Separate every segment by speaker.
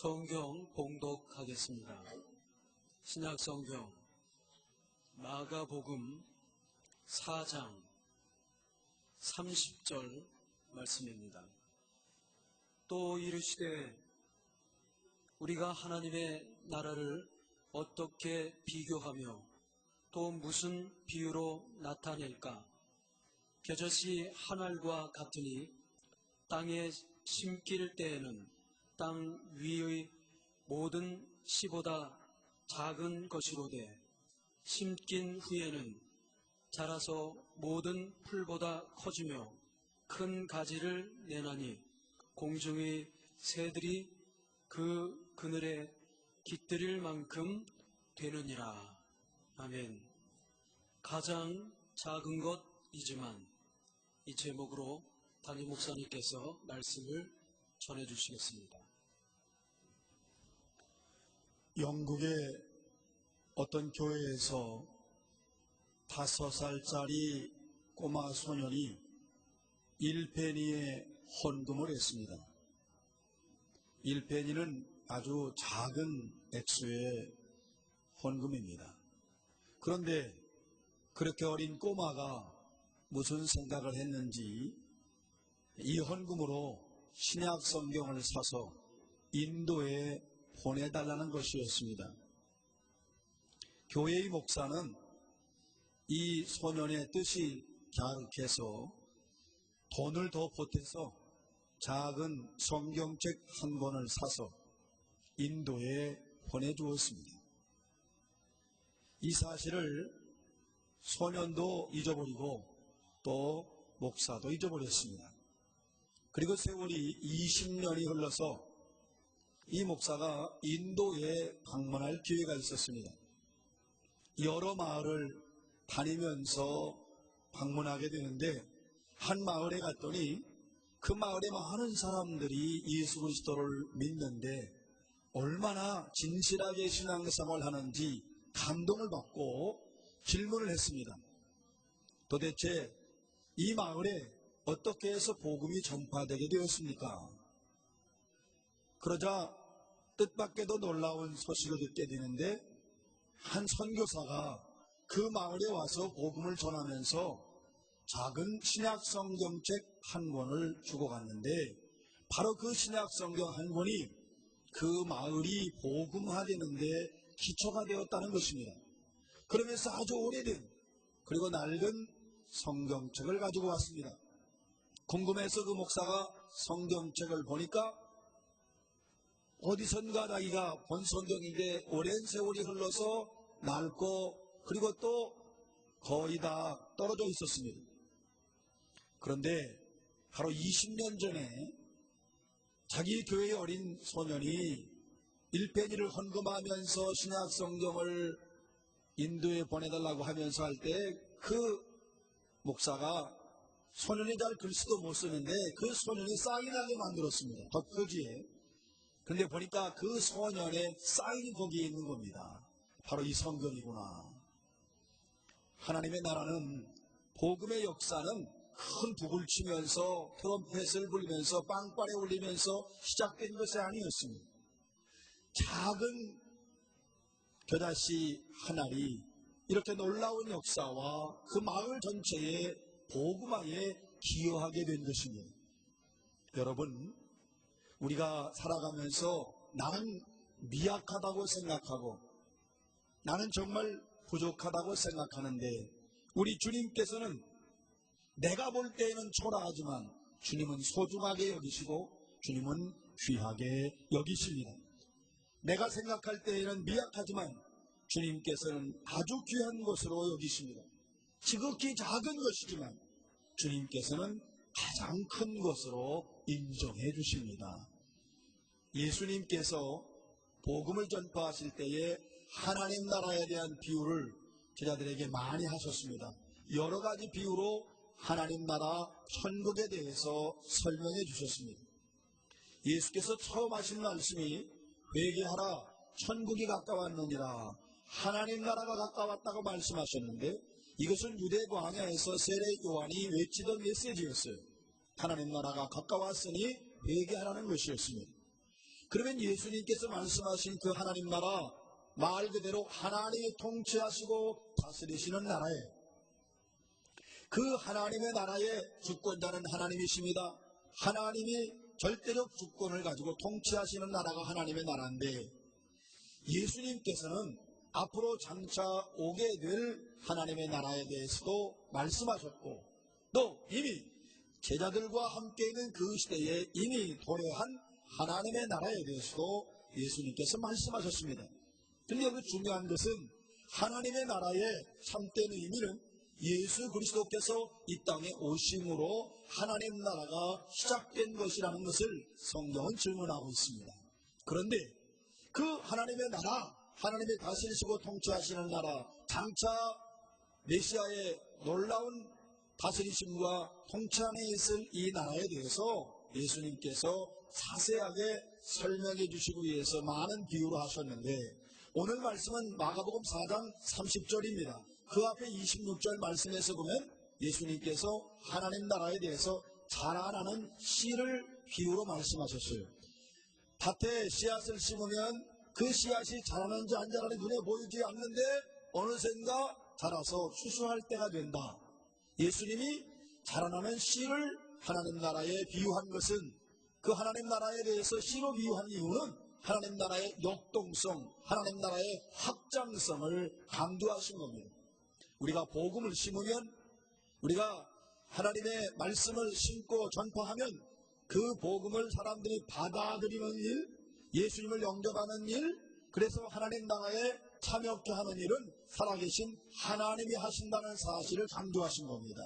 Speaker 1: 성경 봉독하겠습니다. 신약성경 마가복음 4장 30절 말씀입니다. 또 이르시되 우리가 하나님의 나라를 어떻게 비교하며 또 무슨 비유로 나타낼까? 겨자씨 한 알과 같으니 땅에 심길 때에는 땅 위의 모든 씨보다 작은 것이로되 심긴 후에는 자라서 모든 풀보다 커지며 큰 가지를 내나니 공중의 새들이 그 그늘에 깃들일 만큼 되느니라. 아멘. 가장 작은 것이지만 이 제목으로 담임 목사님께서 말씀을 전해주시겠습니다.
Speaker 2: 영국의 어떤 교회에서 5살짜리 꼬마 소년이 1페니의 헌금을 했습니다. 1페니는 아주 작은 액수의 헌금입니다. 그런데 그렇게 어린 꼬마가 무슨 생각을 했는지 이 헌금으로 신약 성경을 사서 인도에 보내달라는 것이었습니다. 교회의 목사는 이 소년의 뜻이 갸륵해서 돈을 더 보태서 작은 성경책 한 권을 사서 인도에 보내주었습니다. 이 사실을 소년도 잊어버리고 또 목사도 잊어버렸습니다. 그리고 세월이 20년이 흘러서 이 목사가 인도에 방문할 기회가 있었습니다. 여러 마을을 다니면서 방문하게 되는데 한 마을에 갔더니 그 마을에 많은 사람들이 예수 그리스도를 믿는데 얼마나 진실하게 신앙생활을 하는지 감동을 받고 질문을 했습니다. 도대체 이 마을에 어떻게 해서 복음이 전파되게 되었습니까? 그러자 뜻밖에도 놀라운 소식을 듣게 되는데 한 선교사가 그 마을에 와서 복음을 전하면서 작은 신약 성경책 한 권을 주고 갔는데 바로 그 신약 성경 한 권이 그 마을이 복음화되는데 기초가 되었다는 것입니다. 그러면서 아주 오래된 그리고 낡은 성경책을 가지고 왔습니다. 궁금해서 그 목사가 성경책을 보니까 어디선가 자기가 본 성경인데 오랜 세월이 흘러서 낡고 그리고 또 거의 다 떨어져 있었습니다. 그런데 바로 20년 전에 자기 교회의 어린 소년이 1페니를 헌금하면서 신약 성경을 인도에 보내달라고 하면서 할 때 그 목사가 소년이 잘 글씨도 못 쓰는데 그 소년이 사인하게 만들었습니다. 덧표지에. 그런데 보니까 그 소년의 사인이 거기에 있는 겁니다. 바로 이 성경이구나. 하나님의 나라는 복음의 역사는 큰 북을 치면서 트럼펫을 불면서 빵빠레 울리면서 시작된 것이 아니었습니다. 작은 겨자씨 한 알이 이렇게 놀라운 역사와 그 마을 전체의 복음화에 기여하게 된 것입니다. 여러분, 우리가 살아가면서 나는 미약하다고 생각하고 나는 정말 부족하다고 생각하는데 우리 주님께서는 내가 볼 때에는 초라하지만 주님은 소중하게 여기시고 주님은 귀하게 여기십니다. 내가 생각할 때에는 미약하지만 주님께서는 아주 귀한 것으로 여기십니다. 지극히 작은 것이지만 주님께서는 가장 큰 것으로 인정해 주십니다. 예수님께서 복음을 전파하실 때에 하나님 나라에 대한 비유를 제자들에게 많이 하셨습니다. 여러 가지 비유로 하나님 나라 천국에 대해서 설명해 주셨습니다. 예수께서 처음 하신 말씀이 회개하라 천국이 가까웠느니라 하나님 나라가 가까웠다고 말씀하셨는데 이것은 유대 광야에서 세례 요한이 외치던 메시지였어요. 하나님 나라가 가까웠으니 회개하라는 것이었습니다. 그러면 예수님께서 말씀하신 그 하나님 나라, 말 그대로 하나님이 통치하시고 다스리시는 나라예요. 그 하나님의 나라의 주권자는 하나님이십니다. 하나님이 절대적 주권을 가지고 통치하시는 나라가 하나님의 나라인데, 예수님께서는 앞으로 장차 오게 될 하나님의 나라에 대해서도 말씀하셨고, 또 이미 제자들과 함께 있는 그 시대에 이미 도래한 하나님의 나라에 대해서도 예수님께서 말씀하셨습니다. 근데 여기 중요한 것은 하나님의 나라의 참된 의미는 예수 그리스도께서 이 땅에 오심으로 하나님 나라가 시작된 것이라는 것을 성경은 증언하고 있습니다. 그런데 그 하나님의 나라, 하나님이 다스리시고 통치하시는 나라, 장차 메시아의 놀라운 다스리심과 통치 안에 있을 이 나라에 대해서 예수님께서 자세하게 설명해 주시기 위해서 많은 비유를 하셨는데, 오늘 말씀은 마가복음 4장 30절입니다. 그 앞에 26절 말씀에서 보면 예수님께서 하나님 나라에 대해서 자라나는 씨를 비유로 말씀하셨어요. 밭에 씨앗을 심으면 그 씨앗이 자라는지 안 자라는지 눈에 보이지 않는데 어느샌가 자라서 추수할 때가 된다. 예수님이 자라나는 씨를 하나님 나라에 비유한 것은, 그 하나님 나라에 대해서 씨로 비유한 이유는 하나님 나라의 역동성, 하나님 나라의 확장성을 강조하신 겁니다. 우리가 복음을 심으면, 우리가 하나님의 말씀을 심고 전파하면 그 복음을 사람들이 받아들이는 일, 예수님을 영접하는 일, 그래서 하나님 나라에 참여케 하는 일은 살아계신 하나님이 하신다는 사실을 강조하신 겁니다.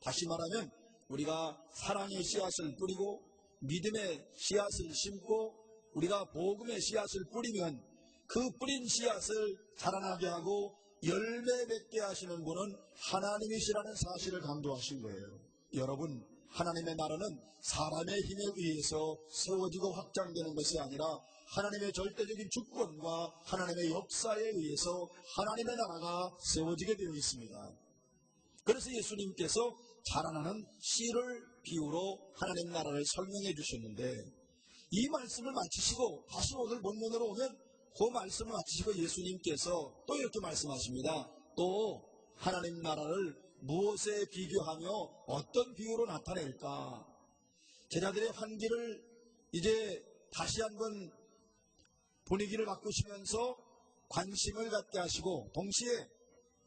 Speaker 2: 다시 말하면 우리가 사랑의 씨앗을 뿌리고 믿음의 씨앗을 심고 우리가 복음의 씨앗을 뿌리면 그 뿌린 씨앗을 자라나게 하고 열매 맺게 하시는 분은 하나님이시라는 사실을 강조하신 거예요. 여러분, 하나님의 나라는 사람의 힘에 의해서 세워지고 확장되는 것이 아니라 하나님의 절대적인 주권과 하나님의 역사에 의해서 하나님의 나라가 세워지게 되어 있습니다. 그래서 예수님께서 자라나는 씨를 비유로 하나님 나라를 설명해 주셨는데, 이 말씀을 마치시고 다시 오늘 본문으로 오면 그 말씀을 마치시고 예수님께서 또 이렇게 말씀하십니다. 또 하나님 나라를 무엇에 비교하며 어떤 비유로 나타낼까? 제자들의 환기를 이제 다시 한번 분위기를 바꾸시면서 관심을 갖게 하시고, 동시에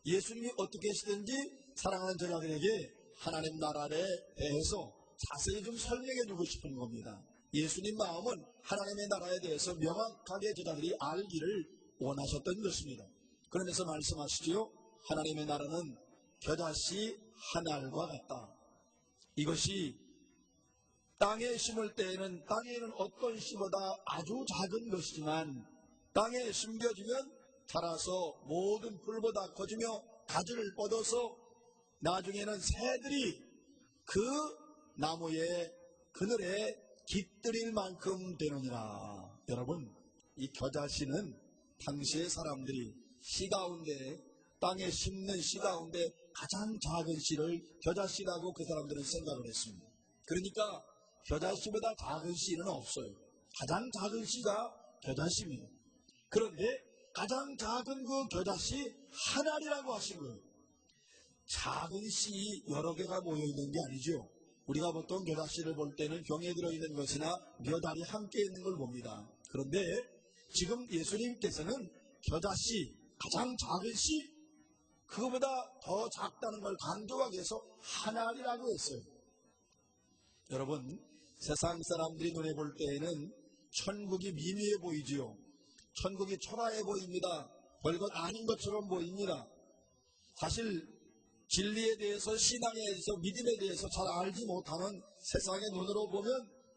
Speaker 2: 예수님이 어떻게 하시든지 사랑하는 제자들에게 하나님 나라에 대해서 자세히 좀 설명해 주고 싶은 겁니다. 예수님 마음은 하나님의 나라에 대해서 명확하게 제자들이 알기를 원하셨던 것입니다. 그러면서 말씀하시지요. 하나님의 나라는 겨자씨 한 알과 같다. 이것이 땅에 심을 때에는 땅에는 어떤 씨보다 아주 작은 것이지만 땅에 심겨지면 자라서 모든 풀보다 커지며 가지를 뻗어서 나중에는 새들이 그 나무의 그늘에 깃들일 만큼 되느니라. 여러분, 이 겨자씨는 당시의 사람들이 씨 가운데, 땅에 심는 씨 가운데 가장 작은 씨를 겨자씨라고 그 사람들은 생각을 했습니다. 그러니까 겨자씨보다 작은 씨는 없어요. 가장 작은 씨가 겨자씨입니다. 그런데 가장 작은 그 겨자씨 한 알이라고 하신 거예요. 작은 씨 여러 개가 모여있는 게 아니죠. 우리가 보통 겨자씨를 볼 때는 병에 들어있는 것이나 몇 알이 함께 있는 걸 봅니다. 그런데 지금 예수님께서는 겨자씨, 가장 작은 씨, 그거보다 더 작다는 걸 강조하기 위해서 한 알이라고 했어요. 여러분, 세상 사람들이 눈에 볼 때에는 천국이 미미해 보이지요. 천국이 초라해 보입니다. 별것 아닌 것처럼 보입니다. 사실 진리에 대해서, 신앙에 대해서, 믿음에 대해서 잘 알지 못하는 세상의 눈으로 보면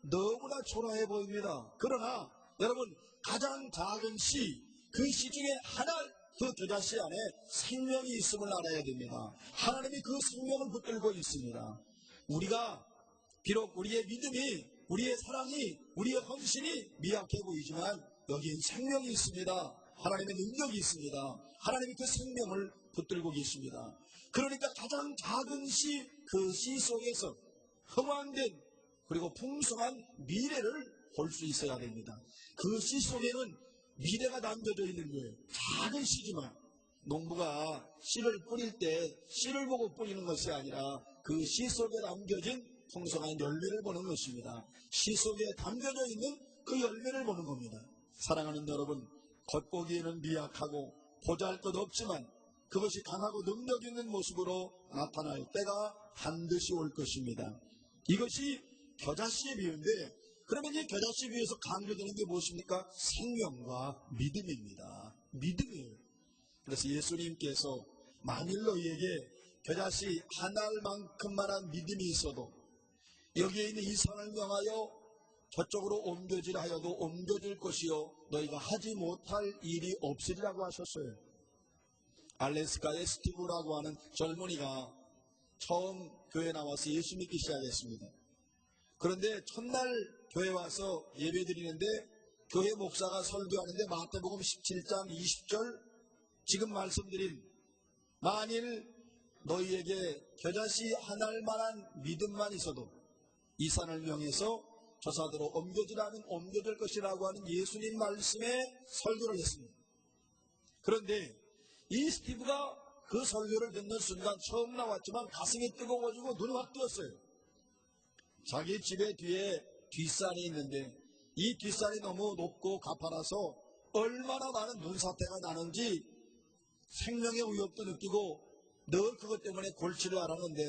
Speaker 2: 너무나 초라해 보입니다. 그러나 여러분, 가장 작은 씨, 그 씨 중에 하나, 그 겨자씨 안에 생명이 있음을 알아야 됩니다. 하나님이 그 생명을 붙들고 있습니다. 우리가 비록 우리의 믿음이, 우리의 사랑이, 우리의 헌신이 미약해 보이지만 여기엔 생명이 있습니다. 하나님의 능력이 있습니다. 하나님이 그 생명을 붙들고 계십니다. 그러니까 가장 작은 씨, 그 씨 속에서 흥왕된 그리고 풍성한 미래를 볼 수 있어야 됩니다. 그 씨 속에는 미래가 담겨져 있는 거예요. 작은 씨지만 농부가 씨를 뿌릴 때 씨를 보고 뿌리는 것이 아니라 그 씨 속에 담겨진 풍성한 열매를 보는 것입니다. 씨 속에 담겨져 있는 그 열매를 보는 겁니다. 사랑하는 여러분, 겉보기에는 미약하고 보잘것 없지만 그것이 강하고 능력 있는 모습으로 나타날 때가 반드시 올 것입니다. 이것이 겨자씨의 비유인데, 그러면 이 겨자씨 비유에서 강조되는 게 무엇입니까? 생명과 믿음입니다. 믿음이에요. 그래서 예수님께서 만일 너희에게 겨자씨 한 알만큼만한 믿음이 있어도 여기에 있는 이 산을 명하여 저쪽으로 옮겨지라 하여도 옮겨질 것이요 너희가 하지 못할 일이 없으리라고 하셨어요. 알래스카의 스티브라고 하는 젊은이가 처음 교회에 나와서 예수 믿기 시작했습니다. 그런데 첫날 교회 와서 예배 드리는데 교회 목사가 설교하는데 마태복음 17장 20절 지금 말씀드린 만일 너희에게 겨자씨 한 알만한 믿음만 있어도 이 산을 명해서 저 산으로 옮겨지라면 옮겨질 것이라고 하는 예수님 말씀에 설교를 했습니다. 그런데 이 스티브가 그 설교를 듣는 순간 처음 나왔지만 가슴이 뜨거워지고 눈이 확 뜨었어요. 자기 집에 뒤에 뒷산이 있는데 이 뒷산이 너무 높고 가파라서 얼마나 많은 눈사태가 나는지 생명의 위협도 느끼고 늘 그것 때문에 골치를 앓았는데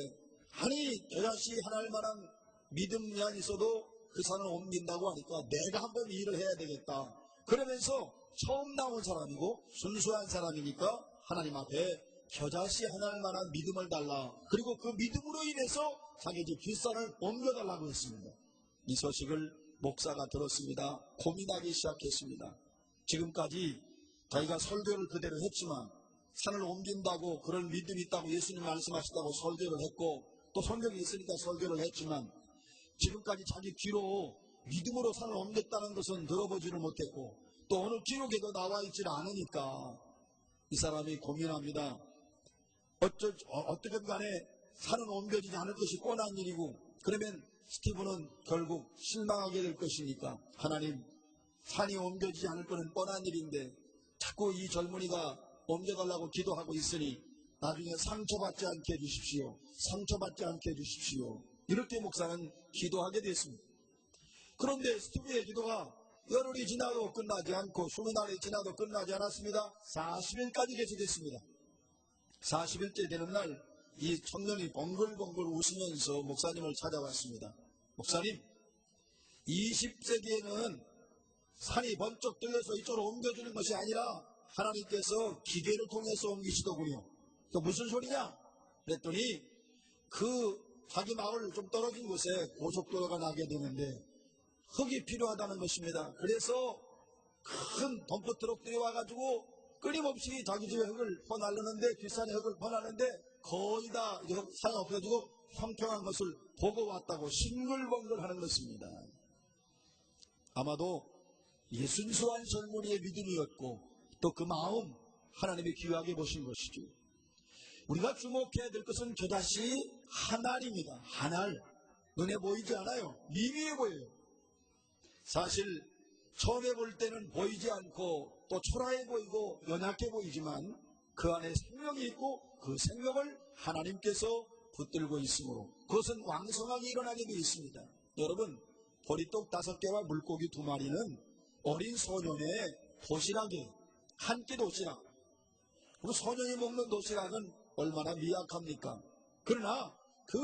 Speaker 2: 아니 겨자씨 한 알만한 믿음만 있어도 그 산을 옮긴다고 하니까 내가 한번 일을 해야 되겠다. 그러면서 처음 나온 사람이고 순수한 사람이니까 하나님 앞에 겨자씨 한 알만한 믿음을 달라. 그리고 그 믿음으로 인해서 자기 집 뒷산을 옮겨달라고 했습니다. 이 소식을 목사가 들었습니다. 고민하기 시작했습니다. 지금까지 자기가 설교를 그대로 했지만 산을 옮긴다고 그런 믿음이 있다고 예수님 말씀하시다고 설교를 했고 또 성경이 있으니까 설교를 했지만 지금까지 자기 귀로 믿음으로 산을 옮겼다는 것은 들어보지를 못했고 또 어느 기록에도 나와 있질 않으니까 이 사람이 고민합니다. 어떻든 간에 산은 옮겨지지 않을 것이 뻔한 일이고 그러면 스티브는 결국 실망하게 될 것이니까 하나님 산이 옮겨지지 않을 것은 뻔한 일인데 자꾸 이 젊은이가 옮겨달라고 기도하고 있으니 나중에 상처받지 않게 해주십시오. 상처받지 않게 해주십시오. 이렇게 목사는 기도하게 됐습니다. 그런데 스티브의 기도가 열흘이 지나도 끝나지 않고 20날이 지나도 끝나지 않았습니다. 40일까지 계속했습니다. 40일째 되는 날 이 청년이 벙글벙글 웃으면서 목사님을 찾아왔습니다. 목사님, 20세기에는 산이 번쩍 들려서 이쪽으로 옮겨주는 것이 아니라 하나님께서 기계를 통해서 옮기시더군요. 또 무슨 소리냐? 그랬더니 그 자기 마을 좀 떨어진 곳에 고속도로가 나게 되는데 흙이 필요하다는 것입니다. 그래서 큰 덤프트럭들이 와가지고 끊임없이 자기 집에 흙을 퍼날르는데 뒷산에 흙을 퍼나르는데 거의 다 산이 없어지고 평평한 것을 보고 왔다고 싱글벙글 하는 것입니다. 아마도 이 순수한 젊은이의 믿음이었고 또 그 마음 하나님이 귀하게 보신 것이죠. 우리가 주목해야 될 것은 겨자씨 한 알입니다. 한 알. 눈에 보이지 않아요. 미미해 보여요. 사실 처음에 볼 때는 보이지 않고 또 초라해 보이고 연약해 보이지만 그 안에 생명이 있고 그 생명을 하나님께서 붙들고 있으므로 그것은 왕성하게 일어나게 되어 있습니다. 여러분, 보리떡 5개와 물고기 2마리는 어린 소년의 도시락이에요. 한 끼 도시락. 그리고 소년이 먹는 도시락은 얼마나 미약합니까? 그러나 그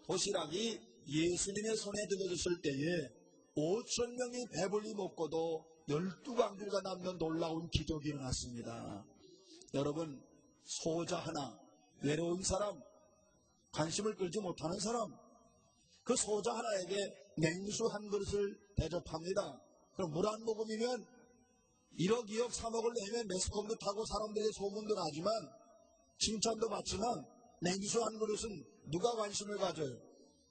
Speaker 2: 도시락이 예수님의 손에 들어졌을 때에 5,000명이 배불리 먹고도 12광주가 남는 놀라운 기적이 일어났습니다. 여러분, 소자 하나, 외로운 사람, 관심을 끌지 못하는 사람, 그 소자 하나에게 냉수 한 그릇을 대접합니다. 그럼 물 한 모금이면 1억, 2억, 3억을 내면 매스컴도 타고 사람들의 소문도 나지만 칭찬도 받지만 냉수 한 그릇은 누가 관심을 가져요?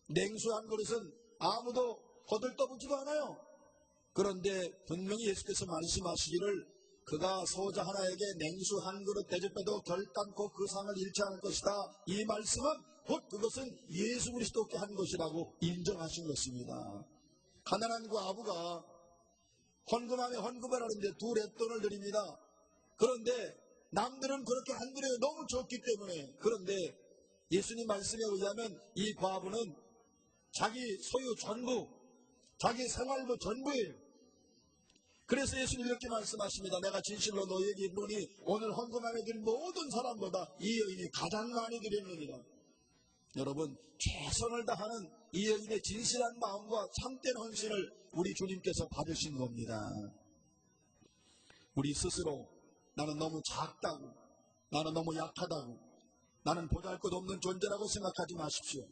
Speaker 2: 냉수 한 그릇은 아무도 거들떠보지도 않아요. 그런데 분명히 예수께서 말씀하시기를 그가 소자 하나에게 냉수 한 그릇 대접해도 결단코 그 상을 잃지 않을 것이다. 이 말씀은 곧 그것은 예수 그리스도께 한 것이라고 인정하신 것입니다. 가난한 과부가 헌금하면 헌금을 하는데 2렛돈을 드립니다. 그런데 남들은 그렇게 안 드려요. 너무 적기 때문에. 그런데 예수님 말씀에 의하면 이 과부는 자기 소유 전부, 자기 생활부 전부예요. 그래서 예수님 이렇게 말씀하십니다. 내가 진실로 너희에게 이르노니 오늘 헌금하게 된 모든 사람보다 이 여인이 가장 많이 드렸느니라. 여러분, 최선을 다하는 이 여인의 진실한 마음과 참된 헌신을 우리 주님께서 받으신 겁니다. 우리 스스로 나는 너무 작다고, 나는 너무 약하다고, 나는 보잘것없는 존재라고 생각하지 마십시오.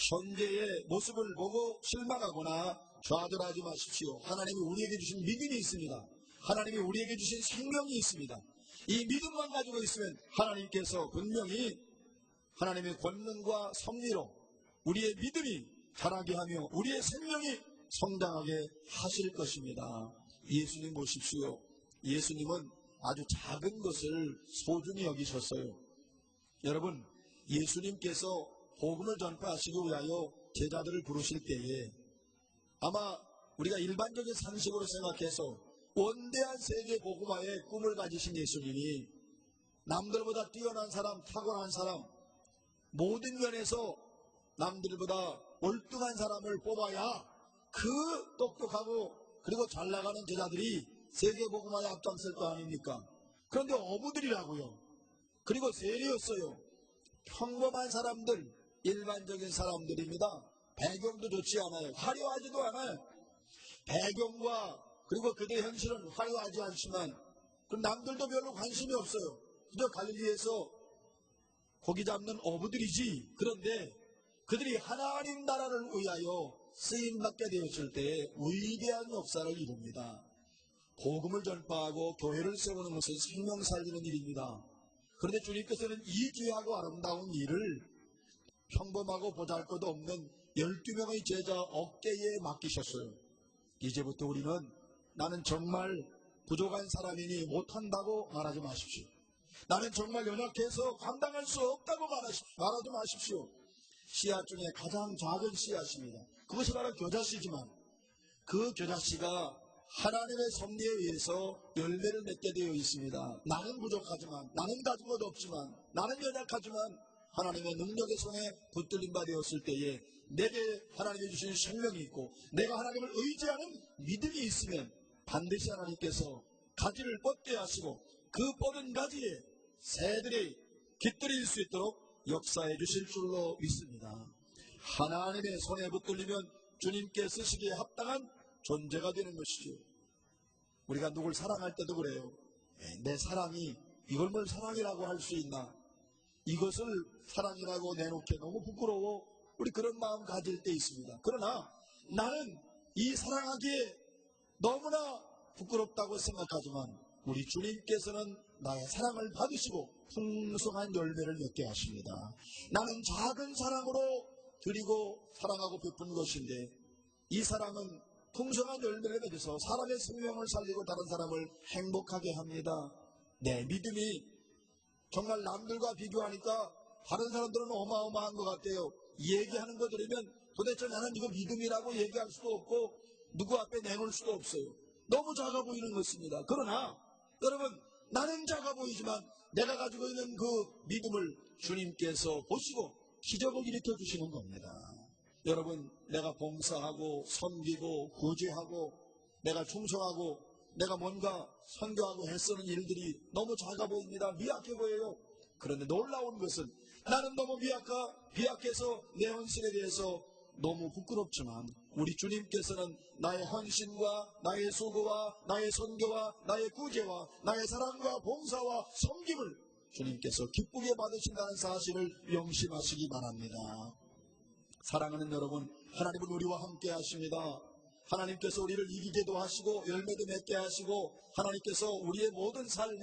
Speaker 2: 현재의 모습을 보고 실망하거나 좌절하지 마십시오. 하나님이 우리에게 주신 믿음이 있습니다. 하나님이 우리에게 주신 생명이 있습니다. 이 믿음만 가지고 있으면 하나님께서 분명히 하나님의 권능과 섭리로 우리의 믿음이 자라게 하며 우리의 생명이 성장하게 하실 것입니다. 예수님 보십시오. 예수님은 아주 작은 것을 소중히 여기셨어요. 여러분, 예수님께서 복음을 전파하시기 위하여 제자들을 부르실 때에 아마 우리가 일반적인 상식으로 생각해서 원대한 세계 복음화의 꿈을 가지신 예수님이 남들보다 뛰어난 사람, 탁월한 사람, 모든 면에서 남들보다 월등한 사람을 뽑아야 그 똑똑하고 그리고 잘 나가는 제자들이 세계 복음화에 앞장설 거 아닙니까? 그런데 어부들이라고요. 그리고 세리였어요. 평범한 사람들, 일반적인 사람들입니다. 배경도 좋지 않아요. 화려하지도 않아요. 배경과 그리고 그들의 현실은 화려하지 않지만 그 남들도 별로 관심이 없어요. 그저 갈릴리에서 고기 잡는 어부들이지. 그런데 그들이 하나님 나라를 위하여 쓰임받게 되었을 때 위대한 역사를 이룹니다. 복음을 전파하고 교회를 세우는 것은 생명 살리는 일입니다. 그런데 주님께서는 이 귀하고 아름다운 일을 평범하고 보잘것없는 12명의 제자 어깨에 맡기셨어요. 이제부터 우리는 나는 정말 부족한 사람이니 못한다고 말하지 마십시오. 나는 정말 연약해서 감당할 수 없다고 말하지 마십시오. 씨앗 중에 가장 작은 씨앗입니다. 그것이 바로 겨자씨지만 그 겨자씨가 하나님의 섭리에 의해서 열매를 맺게 되어 있습니다. 나는 부족하지만, 나는 가진 것 없지만, 나는 연약하지만 하나님의 능력의 손에 붙들림 바 되었을 때에 내게 하나님이 주신 생명이 있고 내가 하나님을 의지하는 믿음이 있으면 반드시 하나님께서 가지를 뻗게 하시고 그 뻗은 가지에 새들이 깃들일 수 있도록 역사해 주실 줄로 믿습니다. 하나님의 손에 붙들리면 주님께 쓰시기에 합당한 존재가 되는 것이죠. 우리가 누굴 사랑할 때도 그래요. 내 사랑이 이걸 뭘 사랑이라고 할 수 있나? 이것을 사랑이라고 내놓기 너무 부끄러워. 우리 그런 마음 가질 때 있습니다. 그러나 나는 이 사랑하기에 너무나 부끄럽다고 생각하지만 우리 주님께서는 나의 사랑을 받으시고 풍성한 열매를 맺게 하십니다. 나는 작은 사랑으로 드리고 사랑하고 베푼 것인데 이 사랑은 풍성한 열매를 맺어서 사람의 생명을 살리고 다른 사람을 행복하게 합니다. 내 믿음이 정말 남들과 비교하니까 다른 사람들은 어마어마한 것 같아요. 얘기하는 거 들으면 도대체 나는 이거 믿음이라고 얘기할 수도 없고 누구 앞에 내놓을 수도 없어요. 너무 작아 보이는 것입니다. 그러나 여러분, 나는 작아 보이지만 내가 가지고 있는 그 믿음을 주님께서 보시고 기적을 일으켜 주시는 겁니다. 여러분, 내가 봉사하고 섬기고 구제하고 내가 충성하고 내가 뭔가 선교하고 애쓰는 일들이 너무 작아 보입니다. 미약해 보여요. 그런데 놀라운 것은 나는 너무 미약해서 내 헌신에 대해서 너무 부끄럽지만 우리 주님께서는 나의 헌신과 나의 수고와 나의 선교와 나의 구제와 나의 사랑과 봉사와 섬김을 주님께서 기쁘게 받으신다는 사실을 명심하시기 바랍니다. 사랑하는 여러분, 하나님은 우리와 함께 하십니다. 하나님께서 우리를 이기게도 하시고 열매도 맺게 하시고 하나님께서 우리의 모든 삶에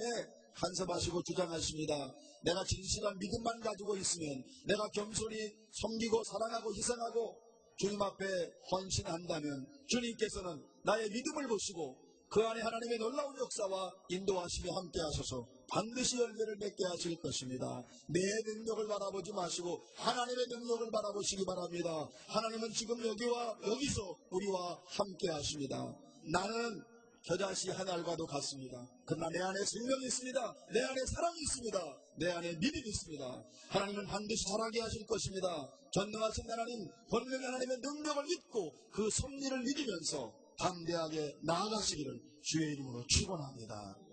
Speaker 2: 간섭하시고 주장하십니다. 내가 진실한 믿음만 가지고 있으면 내가 겸손히 섬기고 사랑하고 희생하고 주님 앞에 헌신한다면 주님께서는 나의 믿음을 보시고 그 안에 하나님의 놀라운 역사와 인도하심이 함께 하셔서 반드시 열매를 맺게 하실 것입니다. 내 능력을 바라보지 마시고 하나님의 능력을 바라보시기 바랍니다. 하나님은 지금 여기와 여기서 우리와 함께 하십니다. 나는 겨자씨 한 알과도 같습니다. 그러나 내 안에 생명이 있습니다. 내 안에 사랑이 있습니다. 내 안에 믿음이 있습니다. 하나님은 반드시 자라게 하실 것입니다. 전능하신 하나님, 권능의 하나님의 능력을 믿고 그 섭리를 믿으면서 담대하게 나아가시기를 주의 이름으로 축원합니다.